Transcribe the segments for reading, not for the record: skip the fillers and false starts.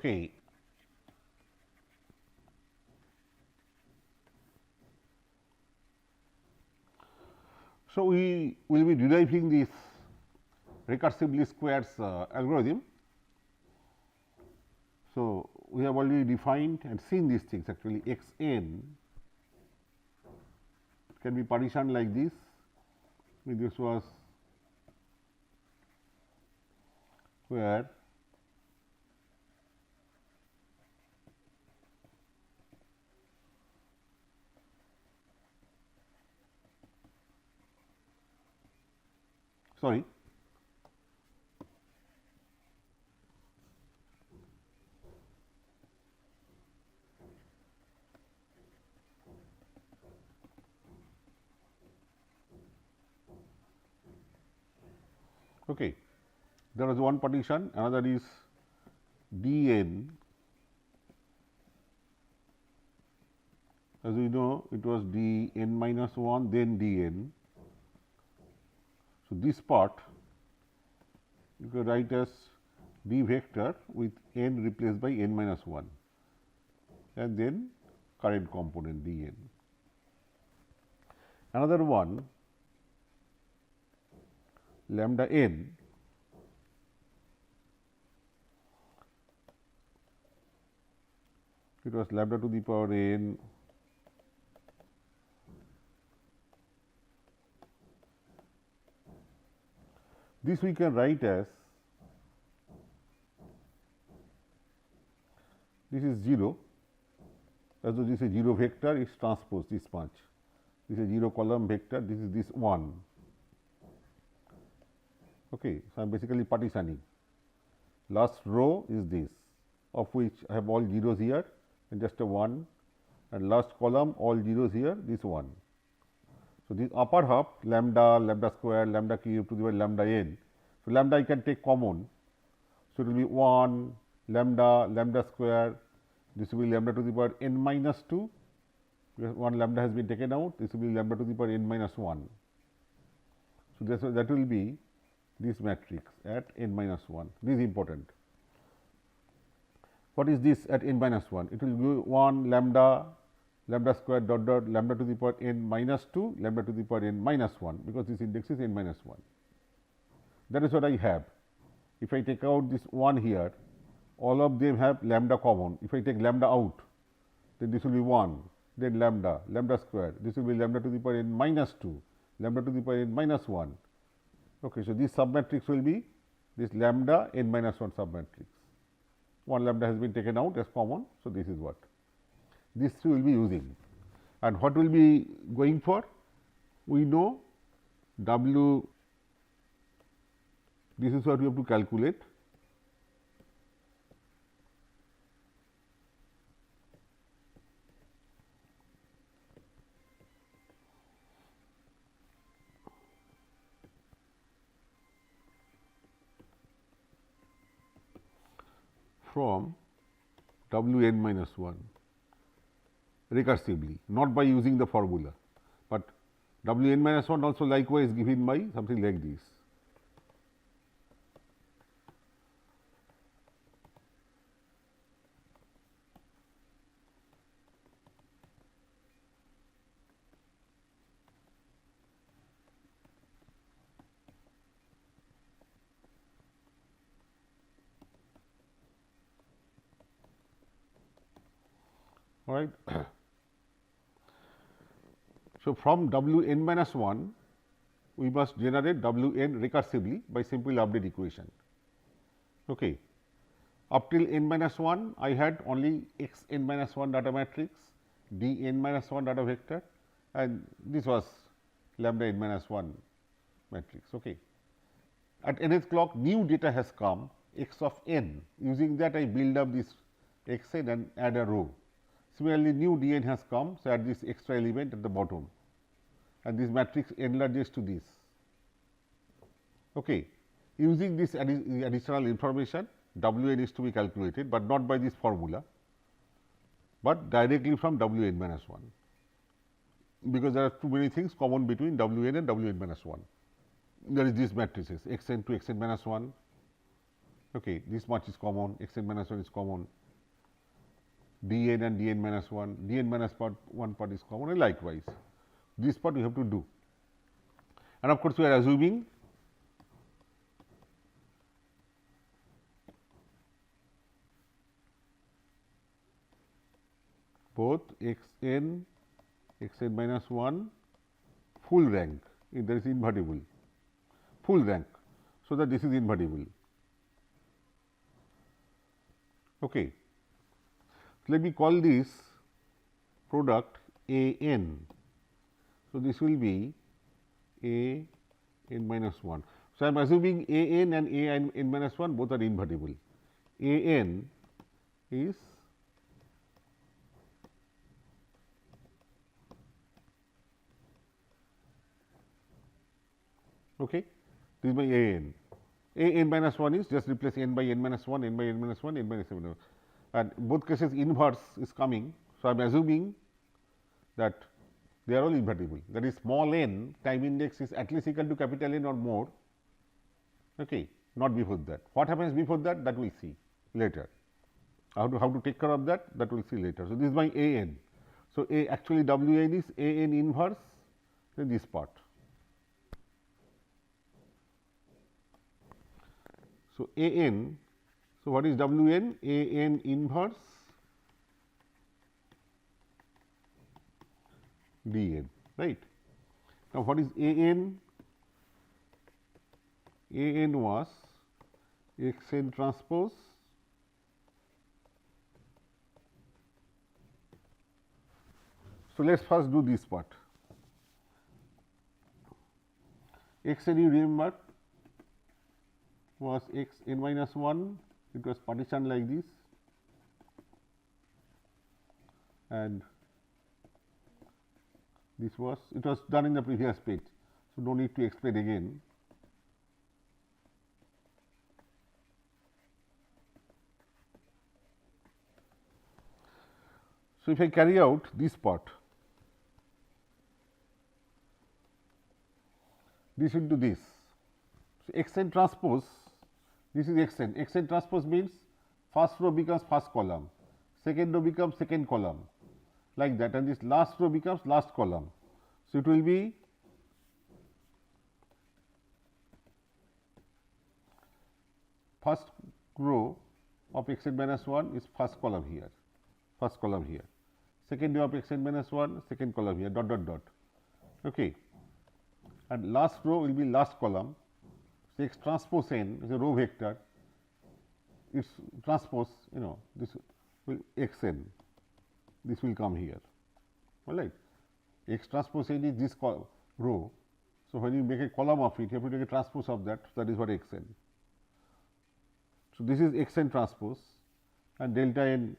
Okay. So, we will be deriving this recursively squares algorithm. So, we have already defined and seen these things actually x n can be partitioned like this. This was where sorry okay. There was one partition, another is d n. As we know, it was d n minus 1, then d n. So, this part you can write as d vector with n replaced by n minus 1 and then current component d n. Another one lambda n it was lambda to the power n this we can write as this is 0 as though this is 0 vector is transpose this much, this is 0 column vector, this is this 1. Okay. So, I am basically partitioning last row is this of which I have all zeros here and just a 1 and last column all zeros here this 1. So, this upper half lambda, lambda square, lambda cube to the power lambda n. So, lambda I can take common. So, it will be 1 lambda, lambda square, this will be lambda to the power n minus 2 because 1 lambda has been taken out, this will be lambda to the power n minus 1. So, that will be this matrix at n minus 1, this is important. What is this at n minus 1? It will give 1 lambda, lambda square dot dot lambda to the power n minus 2, lambda to the power n minus 1 because this index is n minus 1. That is what I have. If I take out this 1 here, all of them have lambda common. If I take lambda out, then this will be 1, then lambda, lambda square, this will be lambda to the power n minus 2, lambda to the power n minus 1. Okay, so, this submatrix will be this lambda n minus 1 submatrix. 1 lambda has been taken out as common. So, this is what these three will be using and what will be going for? We know W, this is what we have to calculate. From W n minus 1 recursively, not by using the formula, but W n minus 1 also likewise given by something like this. All right. So, from W n minus 1, we must generate W n recursively by simple update equation. Okay. Up till n minus 1, I had only x n minus 1 data matrix, d n minus 1 data vector and this was lambda n minus 1 matrix. Okay. At nth clock, new data has come x of n. Using that, I build up this x n and add a row. Similarly, new d n has come, so add this extra element at the bottom and this matrix enlarges to this. Okay. Using this additional information, W n is to be calculated, but not by this formula, but directly from W n minus 1, because there are too many things common between W n and W n minus 1. There is these matrices x n to x n minus 1, Okay, this much is common, x n minus 1 is common, dn and dn minus 1, dn minus 1 part is common, and likewise. This part we have to do. And of course, we are assuming both x n minus 1 full rank, if there is invertible, full rank, so that this is invertible. Okay. Let me call this product A n. So, this will be A n minus 1. So, I am assuming A n and A n minus 1 both are invertible. A n is okay. This is my A n. A n minus 1 is just replace n by n minus 1, n by n minus 1, n minus n minus 1. And both cases inverse is coming. So, I am assuming that they are all invertible, that is small n time index is at least equal to capital N or more, okay, not before that. What happens before that, that we will see later. How to take care of that, that we will see later. So, this is my A n. So, actually W n is A n inverse, then this part. So, A n, so what is W n? A n inverse d n, right. Now, what is A n? A n was x n transpose so let us first do this part. X n, you remember, was x n minus 1, it was partitioned like this, and this was, it was done in the previous page. So, no need to explain again. So, if I carry out this part, this into this. So, x n transpose, this is x n. X n transpose means first row becomes first column, second row becomes second column, like that, and this last row becomes last column. So, it will be first row of x n minus 1 is first column here, first column here, second row of x n minus 1, second column here, dot dot dot. Okay. And last row will be last column. So, x transpose n is a row vector, its transpose, this will x n, this will come here, all right. X transpose n is this row. So, when you make a column of it, you have to take a transpose of that, that is what x n. So, this is x n transpose, and delta n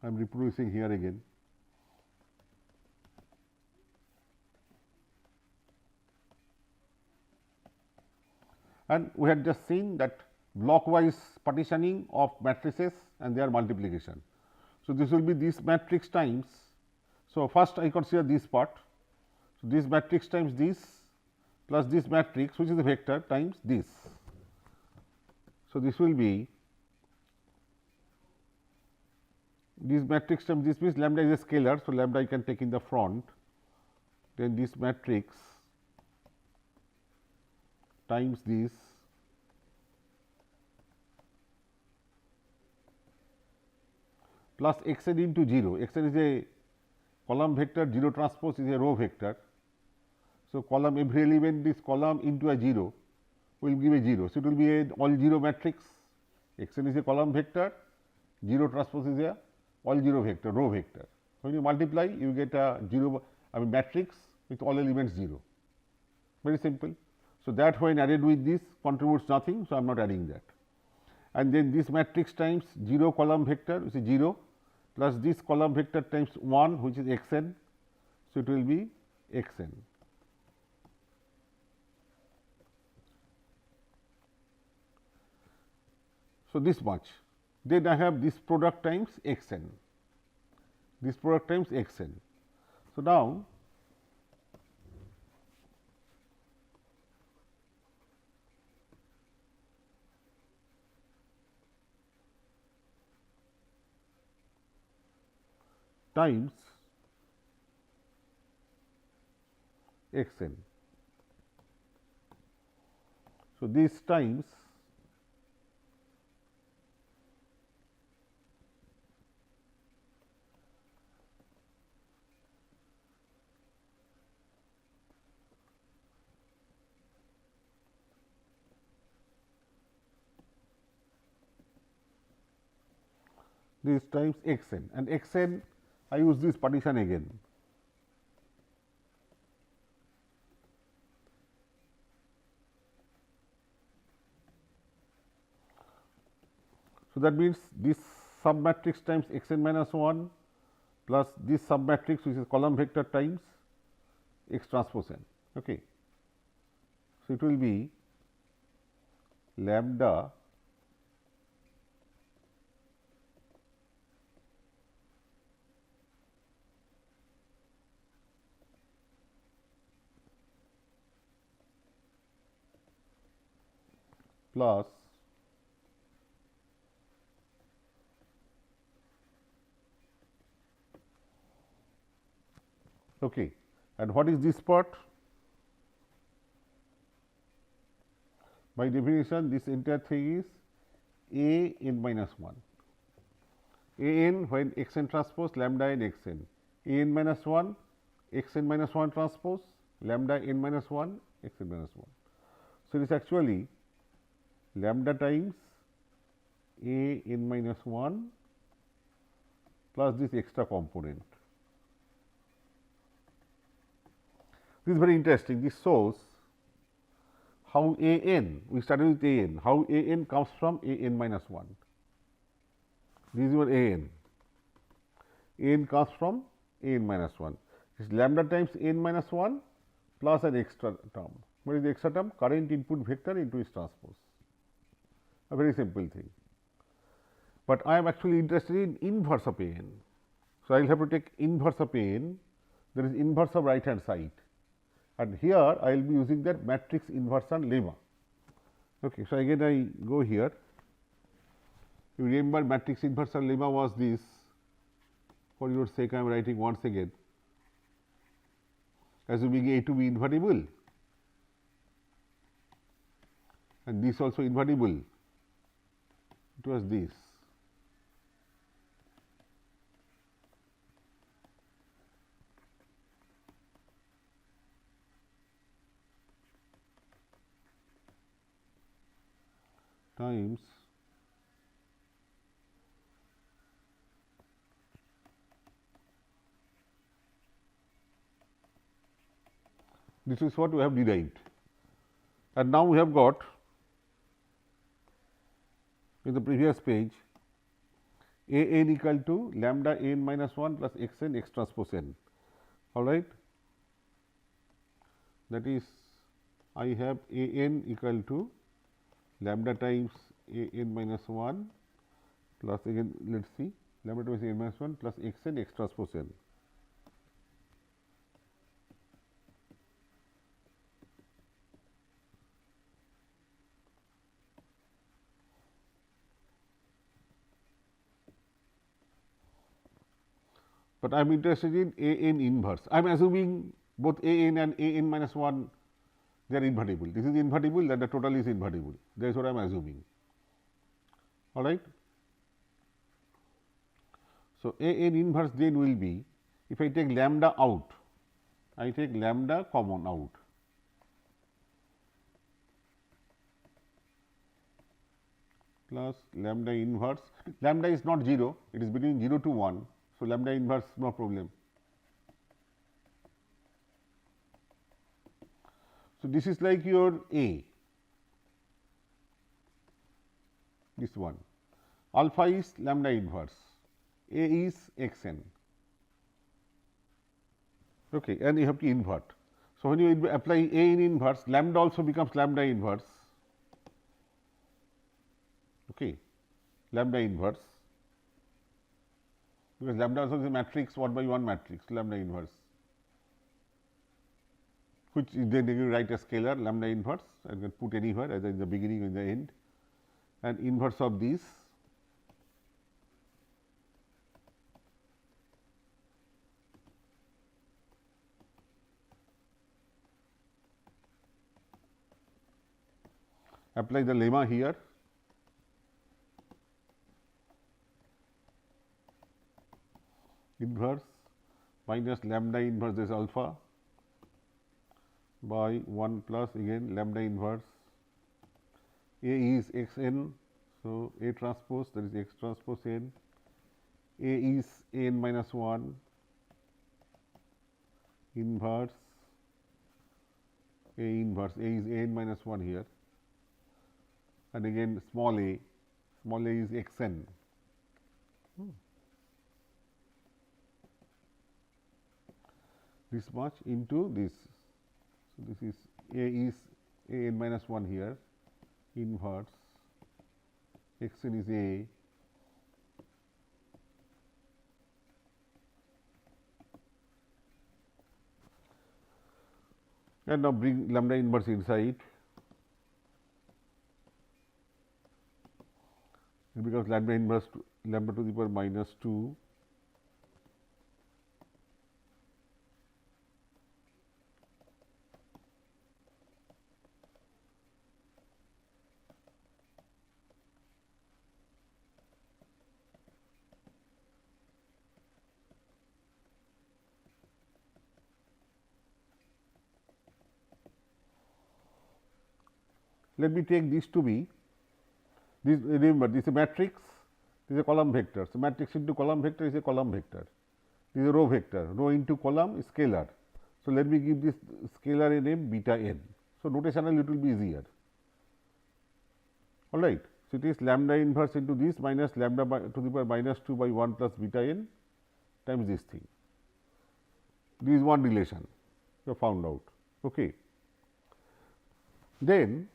I am reproducing here again. And we had just seen that blockwise partitioning of matrices and their multiplication. So, this will be this matrix times. So, first I consider this part. So, this matrix times this plus this matrix, which is a vector, times this. So, this will be this matrix times this means lambda is a scalar. So, lambda I can take in the front, then this matrix times this plus x n into 0. X n is a column vector, 0 transpose is a row vector. So, column, every element is column into a 0 will give a 0. So, it will be a all 0 matrix. X n is a column vector, 0 transpose is a all 0 vector, row vector. When you multiply, you get a 0 matrix with all elements 0, very simple. So, that when added with this contributes nothing. So, I am not adding that. And then this matrix times 0 column vector, which is 0, plus this column vector times 1, which is x n. So, it will be x n. So, this much. Then I have this product times x n, this product times x n. So, now times x n. So, this times x n, and x n I use this partition again. So, that means this submatrix times x n minus 1 plus this submatrix which is column vector times x transpose n. Okay. So, it will be lambda plus okay. And what is this part? By definition, this entire thing is a n minus 1, a n when x n transpose lambda n x n, a n minus 1 x n minus 1 transpose lambda n minus 1 x n minus 1. So, it is actually lambda times a n minus 1 plus this extra component. This is very interesting. This shows how a n, we started with a n, how a n comes from a n minus 1. This is your a n comes from a n minus 1. It is lambda times n minus 1 plus an extra term. What is the extra term? Current input vector into its transpose. A very simple thing. But I am actually interested in inverse of a n. So, I will have to take inverse of a n, there is inverse of right hand side, and here I will be using that matrix inversion lemma. Okay. So, again I go here, you remember matrix inversion lemma was this. For your sake I am writing once again, assuming A to be invertible and this also invertible, it was this. Times this is what we have derived, and now we have got in the previous page a n equal to lambda n minus 1 plus x n x transpose n. All right. That is, I have a n equal to lambda times a n minus 1 plus, again let us see, lambda times a n minus 1 plus x n x transpose n. But I am interested in a n inverse. I am assuming both a n and a n minus 1 they are invertible. This is invertible, that the total is invertible. That is what I am assuming. All right. So, a n inverse then will be, if I take lambda out, I take lambda common out. Plus lambda inverse, lambda is not 0, it is between 0 to 1. So, lambda inverse no problem. So, this is like your A, this one, alpha is lambda inverse, A is x n, okay, and you have to invert. So, when you apply A in inverse, lambda also becomes lambda inverse, okay, lambda inverse, because lambda also is a matrix 1 by 1 matrix, lambda inverse, which then you write a scalar lambda inverse and can put anywhere either in the beginning or in the end, and inverse of this apply the lemma here. Inverse minus lambda inverse is alpha by 1 plus again lambda inverse. A is x n, so A transpose, that is x transpose n. A is a n minus 1 inverse A inverse, A is a n minus 1 here, and again small a is x n. This much into this. So, this is A is a n minus 1 here, inverse x n is a, and now bring lambda inverse inside. It becomes lambda inverse lambda to the power minus 2 let me take this to be this. Remember, this is a matrix, this is a column vector. So, matrix into column vector is a column vector, this is a row vector, row into column is scalar. So, let me give this scalar a name beta n. So, notationally it will be easier, all right. So, it is lambda inverse into this minus lambda to the power minus 2 by 1 plus beta n times this thing. This is one relation you have found out. Okay. Then,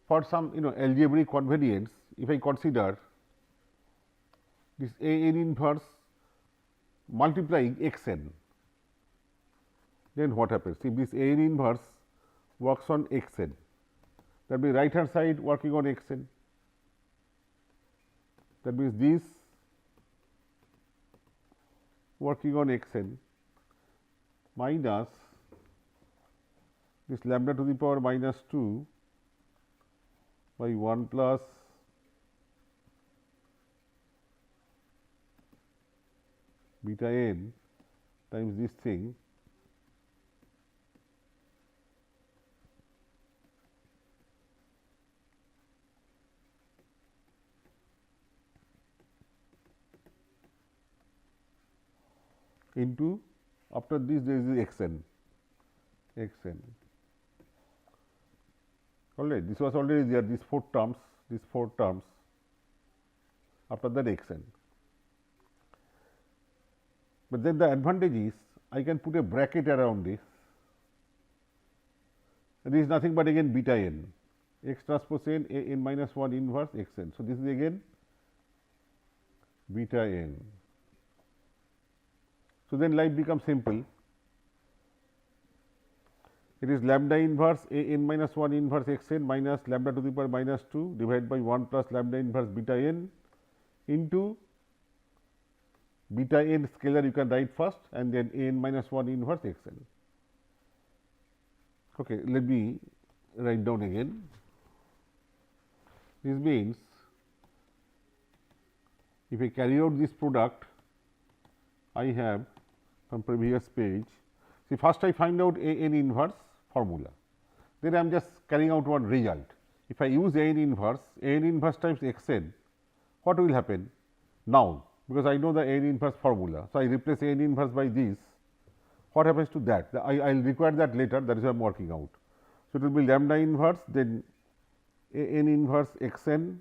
for some algebraic convenience, if I consider this a n inverse multiplying x n, then what happens? If this a n inverse works on x n, that means right hand side working on x n, that means this working on x n minus this lambda to the power minus 2 by 1 plus beta n times this thing into, after this there is x n. All right, this was already there, these 4 terms, after that x n. But then the advantage is I can put a bracket around this. This is nothing but again beta n, x transpose n, a n minus 1 inverse x n. So, this is again beta n. So, then life becomes simple. It is lambda inverse a n minus 1 inverse x n minus lambda to the power minus 2 divided by 1 plus lambda inverse beta n into beta n scalar you can write first, and then a n minus 1 inverse x n. Okay, let me write down again. This means if I carry out this product, I have from previous page. See, first I find out a n inverse formula, then I am just carrying out one result. If I use a n inverse times x n, what will happen? Now, because I know the a n inverse formula, so I replace a n inverse by this. What happens to that? I will require that later, that is why I am working out. So, it will be lambda inverse, then a n inverse x n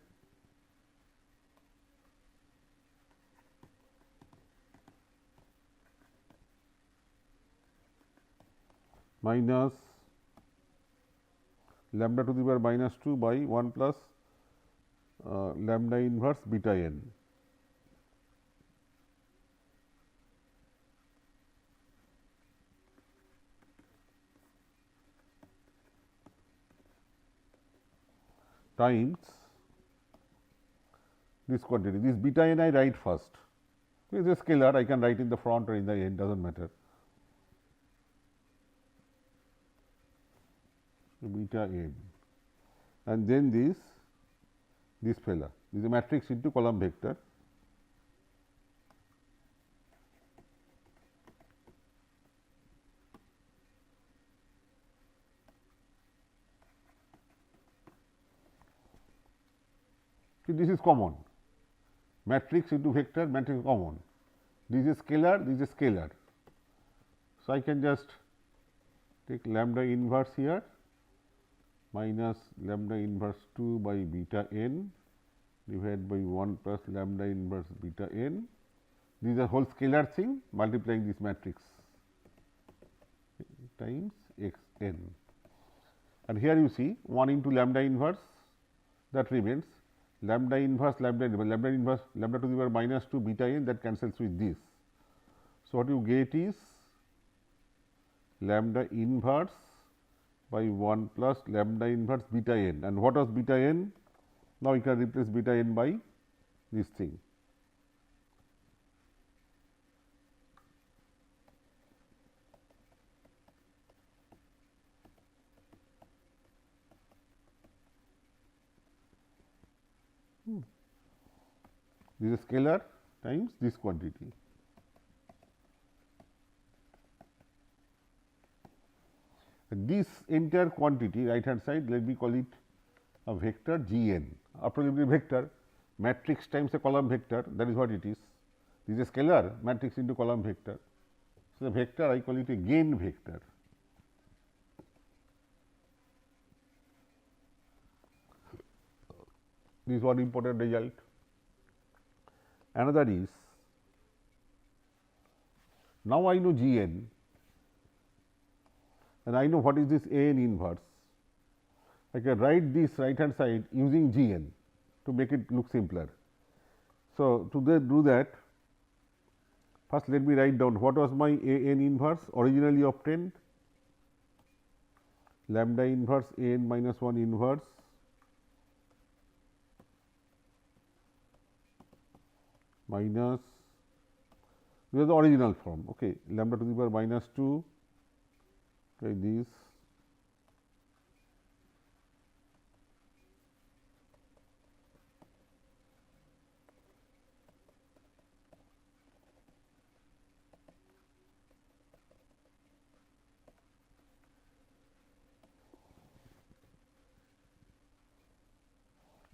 minus lambda to the power minus 2 by 1 plus lambda inverse beta n. Times this quantity. This beta n I write first. It is a scalar, I can write in the front or in the end, does not matter. Beta n and then this fella. This is a matrix into column vector. So, this is common, matrix into vector, matrix common. This is scalar, this is scalar. So, I can just take lambda inverse here minus lambda inverse 2 by beta n divided by 1 plus lambda inverse beta n. This is a whole scalar thing multiplying this matrix times x n. And here you see 1 into lambda inverse, that remains lambda inverse lambda to the power minus 2 beta n, that cancels with this. So, what you get is lambda inverse by 1 plus lambda inverse beta n. And what was beta n? Now, you can replace beta n by this thing. This is scalar times this quantity. This entire quantity right hand side, let me call it a vector G n. After all, vector matrix times a column vector, that is what it is. This is a scalar matrix into column vector. So, the vector I call it a gain vector. This is one important result. Another is, now I know G n and I know what is this A n inverse. I can write this right hand side using G n to make it look simpler. So, to do that, first let me write down what was my A n inverse originally obtained, lambda inverse A n minus 1 inverse minus, this is the original form, okay, lambda to the power minus 2 by this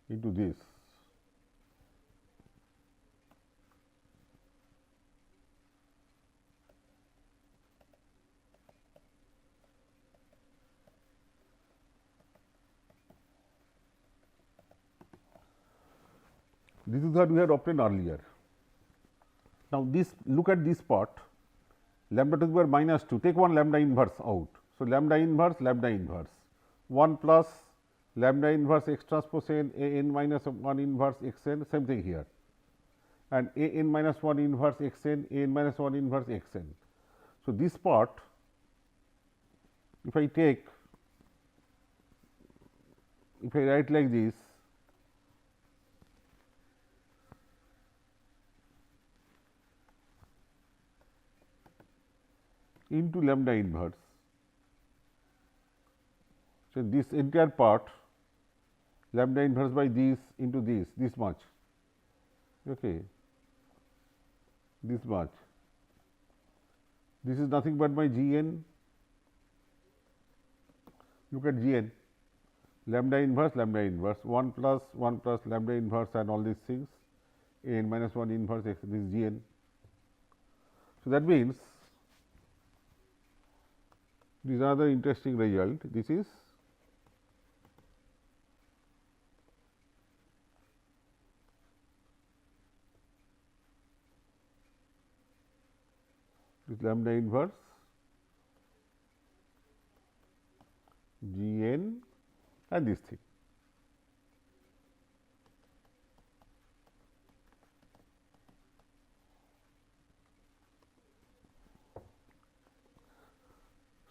into this. This is what we had obtained earlier. Now, this look at this part, lambda to the power minus 2, take one lambda inverse out. So, lambda inverse 1 plus lambda inverse x transpose n A n minus 1 inverse x n, same thing here, and A n minus 1 inverse x n, A n minus 1 inverse x n. So, this part if I write like this, into lambda inverse. So, this entire part lambda inverse by this into this much, okay, this much. This is nothing but my G n. Look at G n, lambda inverse 1 plus lambda inverse and all these things, A n minus 1 inverse x, this is G n. So, that means this is another interesting result. This is this lambda inverse G n and this thing.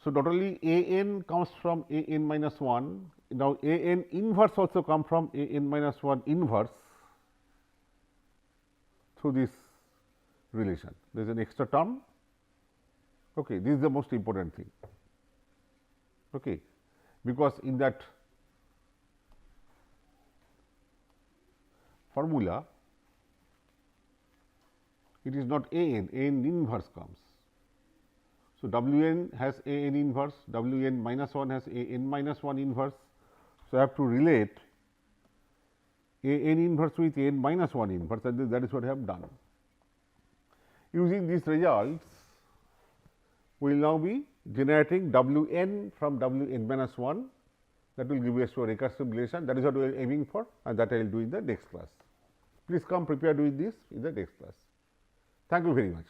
So, not only A n comes from A n minus 1, now A n inverse also come from A n minus 1 inverse through this relation. There is an extra term. Okay, this is the most important thing, okay, because in that formula, it is not A n inverse comes. So, W n has A n inverse, W n minus 1 has A n minus 1 inverse. So, I have to relate A n inverse with A n minus 1 inverse, and that is what I have done. Using these results, we will now be generating W n from W n minus 1, that will give us a recursive relation. That is what we are aiming for, and that I will do in the next class. Please come prepared with this in the next class. Thank you very much.